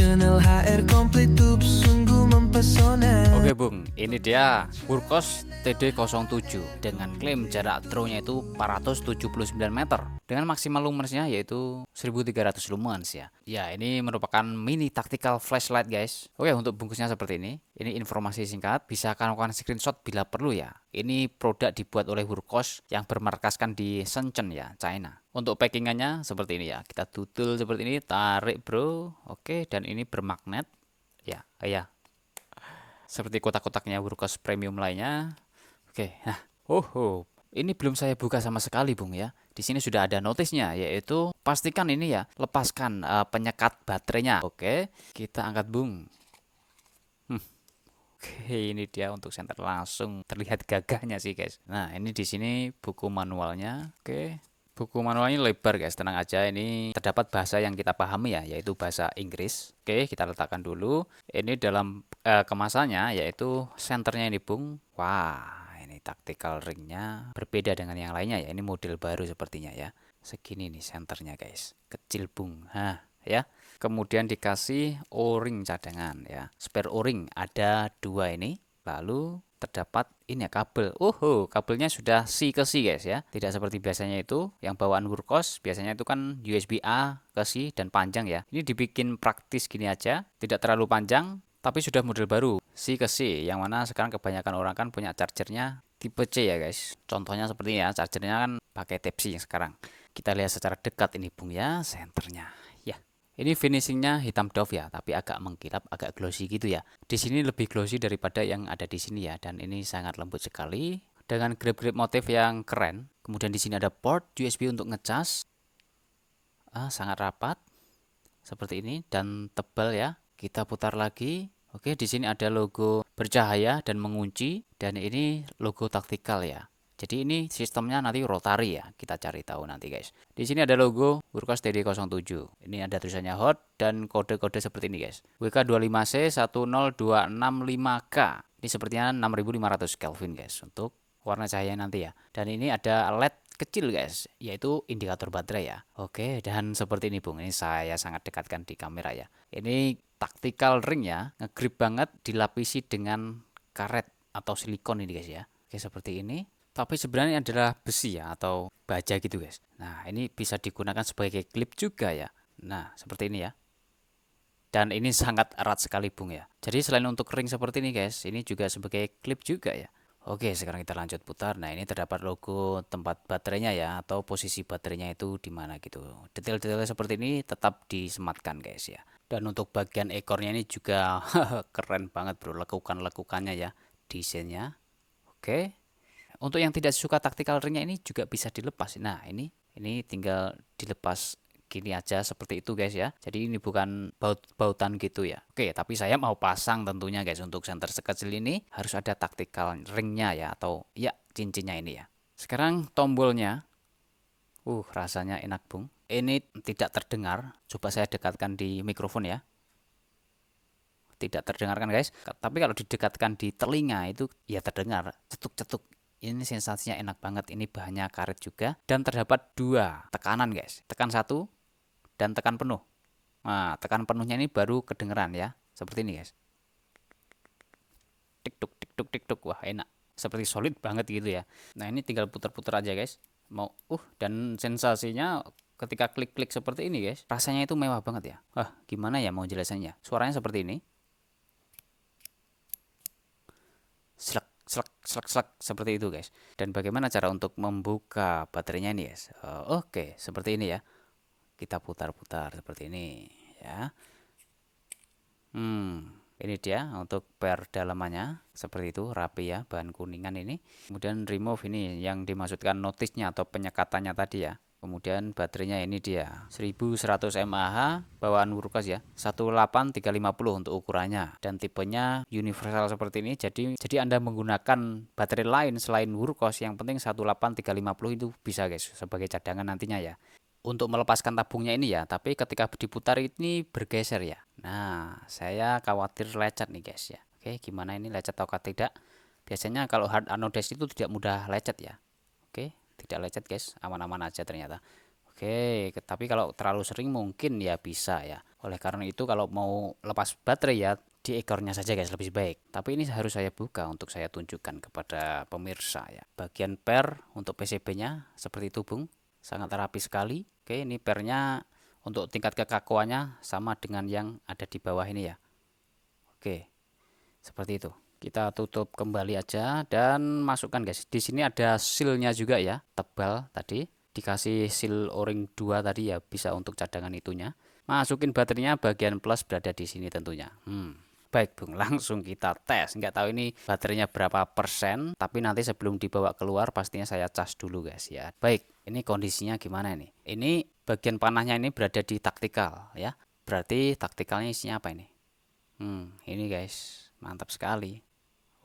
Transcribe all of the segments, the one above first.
Channel HR komplit sungguh mempesona. Oke Bung, ini dia Wurkos TD07 dengan klaim jarak throw-nya itu 479 meter dengan maksimal lumensnya yaitu 1300 lumens ya. Ya, ini merupakan mini tactical flashlight guys. Oke, untuk bungkusnya seperti ini. Ini informasi singkat, bisa kalian lakukan screenshot bila perlu ya. Ini produk dibuat oleh Wurkos yang bermarkaskan di Shenzhen ya, China. Untuk packingannya seperti ini ya. Kita tutul seperti ini, tarik bro. Oke, dan ini bermagnet. Ya, seperti kotak-kotaknya Wurkos premium lainnya. Oke, nah, ini belum saya buka sama sekali, Bung ya. Di sini sudah ada notisnya, yaitu pastikan ini ya, lepaskan penyekat baterainya. Oke, kita angkat, Bung. Oke, ini dia untuk senter langsung terlihat gagahnya sih, guys. Nah, ini di sini buku manualnya. Oke. Buku manualnya lebar guys, tenang aja, ini terdapat bahasa yang kita pahami ya, yaitu bahasa Inggris. Oke, kita letakkan dulu. Ini dalam kemasannya, yaitu senternya ini Bung. Wah, ini tactical ringnya berbeda dengan yang lainnya ya, ini model baru sepertinya ya. Segini nih senternya guys, kecil Bung. Hah, ya. Kemudian dikasih o-ring cadangan ya, spare o-ring ada 2 ini. Lalu terdapat ini ya kabel. Kabelnya sudah C ke C guys ya. Tidak seperti biasanya itu yang bawaan Wurkos, biasanya itu kan USB A ke C dan panjang ya. Ini dibikin praktis gini aja, tidak terlalu panjang tapi sudah model baru C ke C, yang mana sekarang kebanyakan orang kan punya chargernya tipe C ya guys. Contohnya seperti ini ya, chargernya kan pakai Type C sekarang. Kita lihat secara dekat ini Bung ya, senternya. Ini finishingnya hitam doff ya, tapi agak mengkilap, agak glossy gitu ya. Di sini lebih glossy daripada yang ada di sini ya, dan ini sangat lembut sekali dengan grip-grip motif yang keren. Kemudian di sini ada port USB untuk ngecas, sangat rapat seperti ini dan tebal ya. Kita putar lagi. Oke, di sini ada logo bercahaya dan mengunci, dan ini logo taktikal ya. Jadi ini sistemnya nanti rotary ya, kita cari tahu nanti guys. Di sini ada logo Wurkos TD07. Ini ada tulisannya hot dan kode-kode seperti ini guys. WK25C10265K. Ini sepertinya 6500 Kelvin guys untuk warna cahaya nanti ya. Dan ini ada LED kecil guys, yaitu indikator baterai ya. Oke, dan seperti ini Bung. Ini saya sangat dekatkan di kamera ya. Ini tactical ring ya, ngegrip banget, dilapisi dengan karet atau silikon ini guys ya. Oke, seperti ini. Tapi sebenarnya adalah besi ya atau baja gitu guys. Nah, ini bisa digunakan sebagai klip juga ya. Nah, seperti ini ya. Dan ini sangat erat sekali Bung ya. Jadi selain untuk ring seperti ini guys, ini juga sebagai klip juga ya. Oke, sekarang kita lanjut putar. Nah, ini terdapat logo tempat baterainya ya, atau posisi baterainya itu di mana gitu. Detail-detail seperti ini tetap disematkan guys ya. Dan untuk bagian ekornya ini juga keren banget bro, lekukan-lekukannya ya, desainnya. Oke. Untuk yang tidak suka tactical ringnya ini juga bisa dilepas. Nah, ini tinggal dilepas gini aja seperti itu guys ya. Jadi ini bukan baut-bautan gitu ya. Oke, tapi saya mau pasang tentunya guys, untuk senter sekecil ini harus ada tactical ringnya ya, atau ya cincinnya ini ya. Sekarang tombolnya. Rasanya enak Bung. Ini tidak terdengar. Coba saya dekatkan di mikrofon ya. Tidak terdengar kan guys. Tapi kalau didekatkan di telinga itu ya terdengar cetuk-cetuk. Ini sensasinya enak banget. Ini bahannya karet juga dan terdapat 2 tekanan guys. Tekan 1 dan tekan penuh. Nah, tekan penuhnya ini baru kedengeran ya. Seperti ini guys. Tik tuk tik tuk tik tuk. Wah, enak. Seperti solid banget gitu ya. Nah, ini tinggal putar-putar aja guys. Mau dan sensasinya ketika klik-klik seperti ini guys, rasanya itu mewah banget ya. Gimana ya mau jelasannya? Suaranya seperti ini. Slek slek slek slek seperti itu guys. Dan bagaimana cara untuk membuka baterainya ini guys? Oke, seperti ini ya. Kita putar-putar seperti ini ya. Ini dia untuk perdalamannya seperti itu, rapi ya, bahan kuningan ini. Kemudian remove ini yang dimaksudkan notisnya atau penyekatannya tadi ya. Kemudian baterainya ini dia 1100 mAh bawaan Wurkos ya, 18350 untuk ukurannya, dan tipenya universal seperti ini. Jadi Anda menggunakan baterai lain selain Wurkos, yang penting 18350 itu bisa guys sebagai cadangan nantinya ya. Untuk melepaskan tabungnya ini ya, tapi ketika diputar ini bergeser ya. Nah, saya khawatir lecet nih guys ya. Oke, gimana ini lecet atau tidak? Biasanya kalau hard anodized itu tidak mudah lecet ya. Oke, tidak lecet guys, aman-aman aja ternyata. Oke, tapi kalau terlalu sering mungkin ya bisa ya. Oleh karena itu kalau mau lepas baterai ya di ekornya saja guys lebih baik. Tapi ini harus saya buka untuk saya tunjukkan kepada pemirsa ya. Bagian per untuk PCB-nya seperti itu Bung, sangat rapi sekali. Oke, ini pernya untuk tingkat kekakuannya sama dengan yang ada di bawah ini ya. Oke, seperti itu. Kita tutup kembali aja dan masukkan guys. Di sini ada sealnya juga ya, tebal tadi. Dikasih seal o-ring 2 tadi ya, bisa untuk cadangan itunya. Masukin baterainya, bagian plus berada di sini tentunya. Baik Bung, langsung kita tes. Nggak tahu ini baterainya berapa persen, tapi nanti sebelum dibawa keluar pastinya saya cas dulu guys ya. Baik, ini kondisinya gimana nih? Ini bagian panahnya ini berada di taktikal ya. Berarti taktikalnya isinya apa ini? Ini guys, mantap sekali.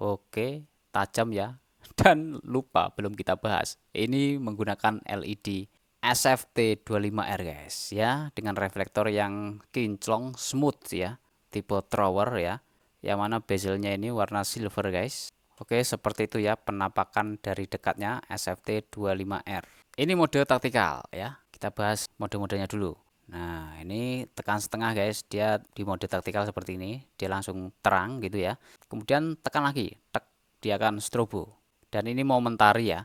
Oke, tajam ya. Dan lupa belum kita bahas. Ini menggunakan LED SFT25R guys ya, dengan reflektor yang kinclong smooth ya, tipe thrower ya. Yang mana bezelnya ini warna silver guys. Oke, seperti itu ya penampakan dari dekatnya SFT25R. Ini mode taktikal ya. Kita bahas mode-modenya dulu. Nah, ini tekan setengah guys, dia di mode taktikal seperti ini, dia langsung terang gitu ya. Kemudian tekan lagi, tek, dia akan strobo. Dan ini momentari ya.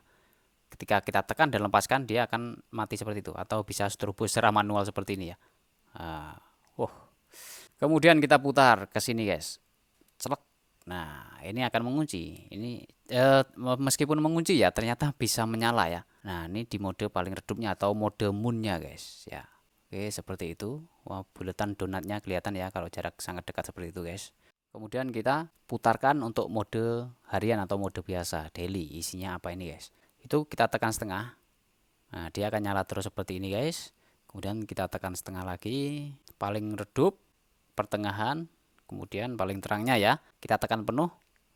Ketika kita tekan dan lepaskan dia akan mati seperti itu, atau bisa strobo secara manual seperti ini ya. Kemudian kita putar ke sini guys. Celek. Nah, ini akan mengunci. Ini meskipun mengunci ya, ternyata bisa menyala ya. Nah, ini di mode paling redupnya atau mode moonnya guys ya. Oke, seperti itu. Wah, bulatan donatnya kelihatan ya kalau jarak sangat dekat seperti itu guys. Kemudian kita putarkan untuk mode harian atau mode biasa, daily. Isinya apa ini guys? Itu kita tekan setengah. Nah, dia akan nyala terus seperti ini guys. Kemudian kita tekan setengah lagi, paling redup, pertengahan, kemudian paling terangnya ya. Kita tekan penuh,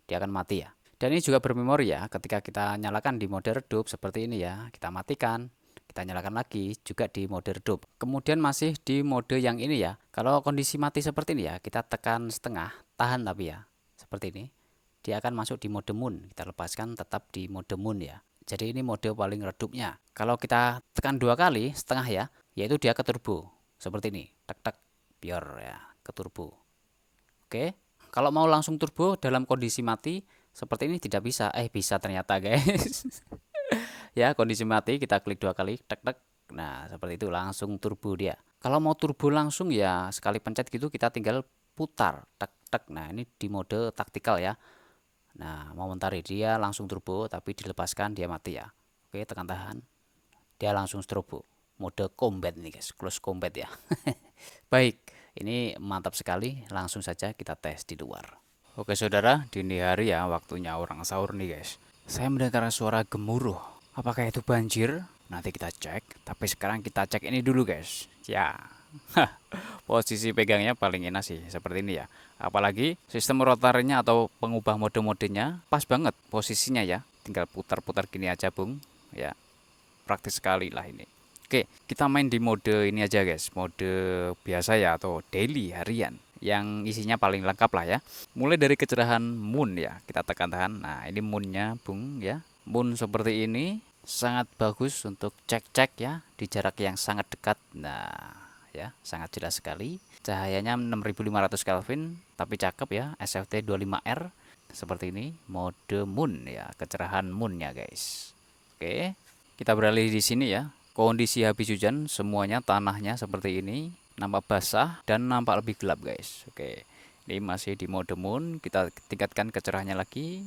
dia akan mati ya. Dan ini juga bermemori ya, ketika kita nyalakan di mode redup seperti ini ya, kita matikan. Kita nyalakan lagi juga di mode redup. Kemudian masih di mode yang ini ya. Kalau kondisi mati seperti ini ya, kita tekan setengah, tahan tapi ya. Seperti ini. Dia akan masuk di mode moon. Kita lepaskan tetap di mode moon ya. Jadi ini mode paling redupnya. Kalau kita tekan 2 kali setengah ya, yaitu dia ke turbo. Seperti ini. Tek tek biar ya ke turbo. Oke. Kalau mau langsung turbo dalam kondisi mati seperti ini tidak bisa. Bisa ternyata guys. Ya, kondisi mati kita klik 2 kali, tek tek. Nah, seperti itu langsung turbo dia. Kalau mau turbo langsung ya sekali pencet gitu kita tinggal putar, tek tek. Nah, ini di mode taktikal ya. Nah, momentari dia langsung turbo tapi dilepaskan dia mati ya. Oke, tekan tahan. Dia langsung strobo. Mode combat nih guys, close combat ya. Baik, ini mantap sekali. Langsung saja kita tes di luar. Oke saudara, dini hari ya, waktunya orang sahur nih guys. Saya mendengar suara gemuruh. Apakah itu banjir? Nanti kita cek. Tapi sekarang kita cek ini dulu guys. Ya, posisi pegangnya paling enak sih seperti ini ya. Apalagi sistem rotarnya atau pengubah mode-modenya pas banget posisinya ya. Tinggal putar-putar gini aja Bung. Ya, praktis sekali lah ini. Oke, kita main di mode ini aja guys. Mode biasa ya atau daily harian. Yang isinya paling lengkap lah ya. Mulai dari kecerahan moon ya. Kita tekan tahan. Nah, ini moonnya Bung ya. Moon seperti ini sangat bagus untuk cek-cek ya di jarak yang sangat dekat. Nah ya, sangat jelas sekali. Cahayanya 6500 Kelvin tapi cakep ya, SFT25R seperti ini. Mode moon ya, kecerahan moonnya guys. Oke, kita beralih di sini ya. Kondisi habis hujan semuanya tanahnya seperti ini, nampak basah dan nampak lebih gelap guys. Oke, ini masih di mode moon. Kita tingkatkan kecerahannya lagi.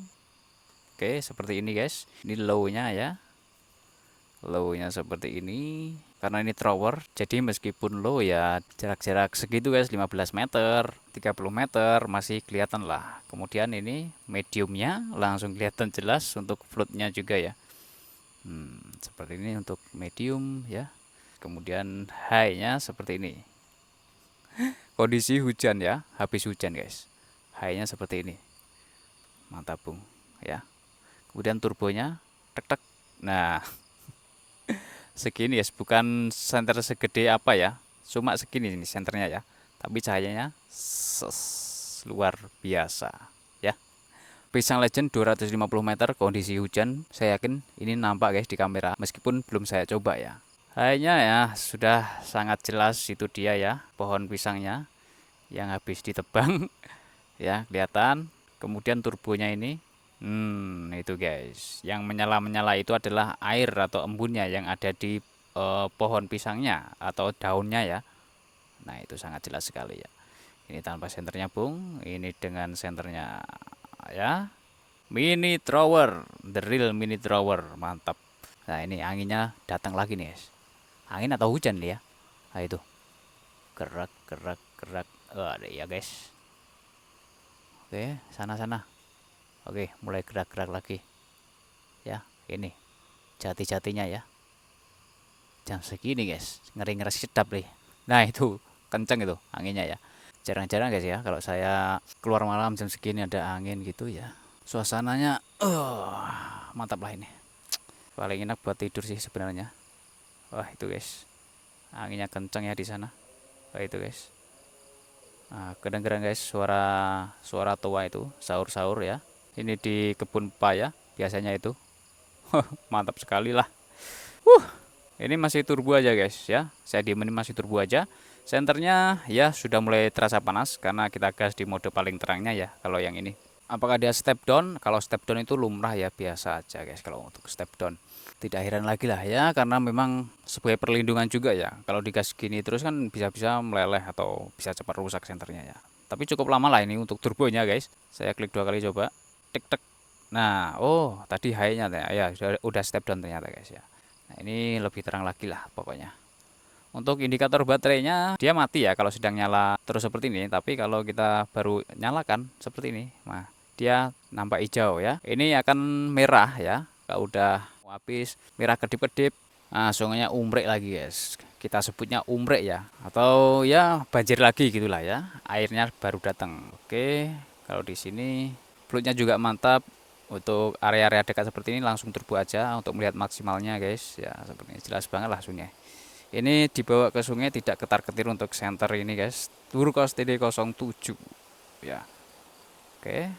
Oke, seperti ini guys. Ini low-nya ya. Low-nya seperti ini. Karena ini thrower, jadi meskipun low ya jarak-jarak segitu guys, 15 meter, 30 meter masih kelihatan lah. Kemudian ini mediumnya langsung kelihatan jelas untuk floatnya juga ya. Seperti ini untuk medium ya. Kemudian high-nya seperti ini. Kondisi hujan ya, habis hujan guys. High-nya seperti ini. Mantap Bung ya. Kemudian turbonya tek tek. Nah, segini ya, bukan senter segede apa ya, cuma segini ini senternya ya, tapi cahayanya luar biasa ya. Pisang Legend 250 meter kondisi hujan, saya yakin ini nampak guys di kamera meskipun belum saya coba ya. Kayaknya ya sudah sangat jelas itu dia ya, pohon pisangnya yang habis ditebang. Ya, kelihatan. Kemudian turbonya ini. Itu guys. Yang menyala-menyala itu adalah air atau embunnya yang ada di pohon pisangnya atau daunnya ya. Nah, itu sangat jelas sekali ya. Ini tanpa senternya, Bung. Ini dengan senternya ya. Mini thrower, the real mini thrower. Mantap. Nah, ini anginnya datang lagi nih, guys. Angin atau hujan dia? Nah, itu. Gerak, gerak, gerak. Ada ya, guys. Oke, sana-sana. Oke, mulai gerak-gerak lagi. Ya, ini jati-jatinya ya. Jam segini guys, ngeri-ngeri sedap nih. Nah itu, kenceng itu anginnya ya. Jarang-jarang guys ya, kalau saya keluar malam jam segini ada angin gitu ya. Suasananya, mantap lah ini. Paling enak buat tidur sih sebenarnya. Wah itu guys, anginnya kenceng ya di sana. Wah itu guys. Nah, kedengeran guys suara tua itu sahur-sahur ya. Ini di kebun paya biasanya itu. Mantap sekali lah. Ini masih turbo aja guys ya. Saya diemin masih turbo aja. Senternya ya sudah mulai terasa panas karena kita gas di mode paling terangnya ya kalau yang ini. Apakah dia step down? Kalau step down itu lumrah ya, biasa aja guys kalau untuk step down. Tidak heran lagi lah ya, karena memang sebagai perlindungan juga ya. Kalau digas gini terus kan bisa-bisa meleleh atau bisa cepat rusak senternya ya. Tapi cukup lama lah ini untuk turbonya guys. Saya klik 2 kali coba. Tek tek. Nah, oh tadi high-nya ya udah step down ternyata guys ya. Nah, ini lebih terang lagi lah pokoknya. Untuk indikator baterainya dia mati ya kalau sedang nyala terus seperti ini. Tapi kalau kita baru nyalakan seperti ini, nah dia nampak hijau ya. Ini akan merah ya. Kalau udah habis merah kedip-kedip, nah sungainya umrek lagi guys. Kita sebutnya umrek ya, atau ya banjir lagi gitulah ya. Airnya baru datang. Oke, kalau di sini flutnya juga mantap. Untuk area-area dekat seperti ini langsung turbo aja untuk melihat maksimalnya guys ya, seperti ini jelas banget lah sungai. Ini dibawa ke sungai tidak ketar-ketir untuk center ini guys. Wurkos TD07 ya. Oke,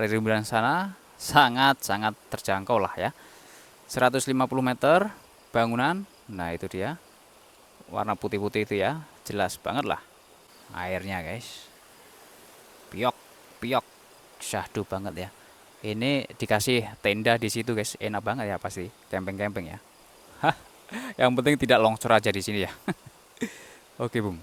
rembulan sana sangat-sangat terjangkau lah ya. 150 meter bangunan. Nah itu dia warna putih-putih itu ya, jelas banget lah airnya guys. Piok piok syahdu banget ya. Ini dikasih tenda di situ guys, enak banget ya pasti camping-camping ya. Yang penting tidak longsor aja di sini ya. Oke bung.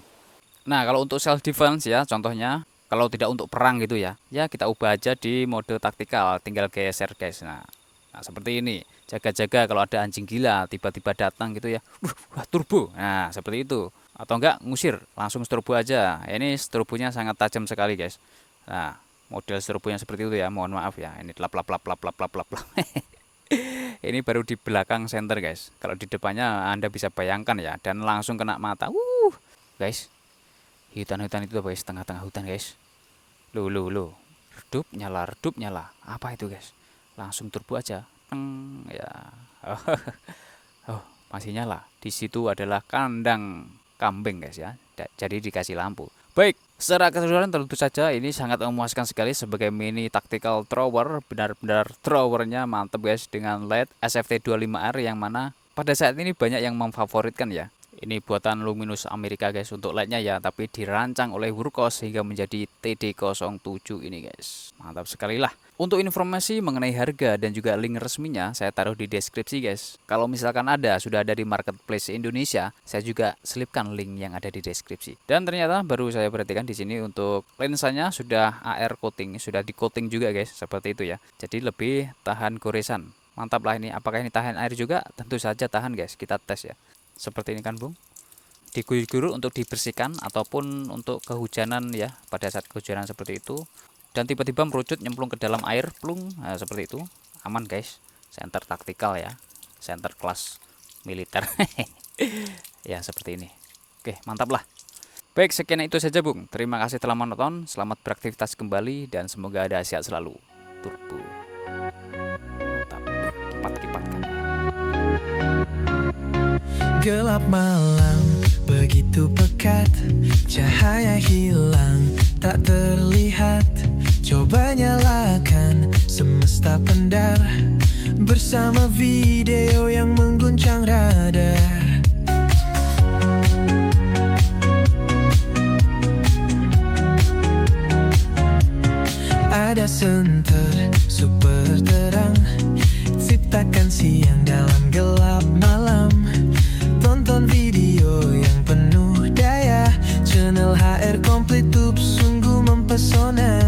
Nah kalau untuk self defense ya, contohnya kalau tidak untuk perang gitu ya, ya kita ubah aja di mode taktikal, tinggal geser guys. Nah seperti ini, jaga-jaga kalau ada anjing gila tiba-tiba datang gitu ya, wah turbo. Nah seperti itu. Atau enggak ngusir, langsung turbo aja. Ini turbonya sangat tajam sekali guys. Nah model turbonya seperti itu ya, mohon maaf ya. Ini lap lap lap lap lap lap lap. Ini baru di belakang center guys. Kalau di depannya Anda bisa bayangkan ya, dan langsung kena mata. Guys, hutan-hutan itu guys, tengah-tengah hutan guys. Loh. Redup nyala. Apa itu guys? Langsung turbo aja. Ya. Oh, masih nyala. Di situ adalah kandang kambing guys ya. Jadi dikasih lampu. Baik, secara keseluruhan tentu saja ini sangat memuaskan sekali sebagai mini tactical thrower. Benar-benar throwernya mantap guys dengan LED SFT25R yang mana pada saat ini banyak yang memfavoritkan ya. Ini buatan Luminous Amerika guys untuk LED-nya ya, tapi dirancang oleh Wurkos sehingga menjadi TD07 ini guys. Mantap sekali lah. Untuk informasi mengenai harga dan juga link resminya saya taruh di deskripsi guys. Kalau misalkan sudah ada di marketplace Indonesia, saya juga selipkan link yang ada di deskripsi. Dan ternyata baru saya perhatikan di sini untuk lensanya sudah AR coating, sudah di coating juga guys, seperti itu ya. Jadi lebih tahan goresan. Mantap lah ini. Apakah ini tahan air juga? Tentu saja tahan guys. Kita tes ya. Seperti ini kan bung, diguyur-guyur untuk dibersihkan ataupun untuk kehujanan ya, pada saat kehujanan seperti itu dan tiba-tiba merucut nyemplung ke dalam air plung. Nah, seperti itu aman guys. Center taktikal ya, center kelas militer. Ya seperti ini. Oke mantap lah. Baik, sekian itu saja bung, terima kasih telah menonton, selamat beraktivitas kembali dan semoga ada sehat selalu. Turbo mantap, kipat-kipatkan. Gelap malam begitu pekat, cahaya hilang tak terlihat. Coba nyalakan semesta pendar bersama video yang mengguncang radar. Dunia senter super terang, ciptakan siang dalam gelap malam. Tonton video yang penuh daya, channel HR komplit tube sungguh mempesona.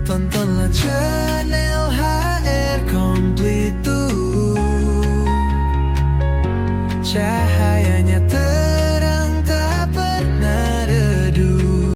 Tontonlah channel HR komplit tube.